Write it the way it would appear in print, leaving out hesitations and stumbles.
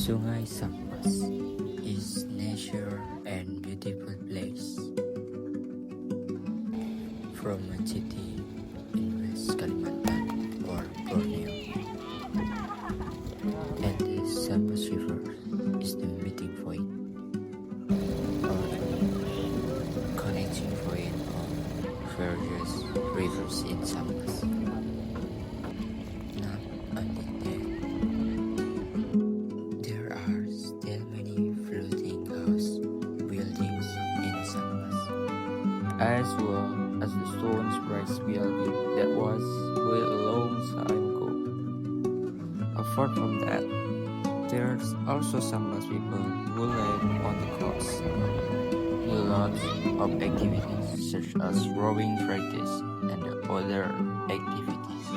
Sungai Sambas is nature and beautiful place from a city in West Kalimantan or Borneo. And the Sambas River is the meeting point or connecting point of various rivers in Sambas. Not only that, there are still many floating house buildings in Sambas, as well as the stone's rice building that was built a long time ago. Apart from that, there's also Sambas people who live on the coast. Lots of activities such as rowing practice and other activities.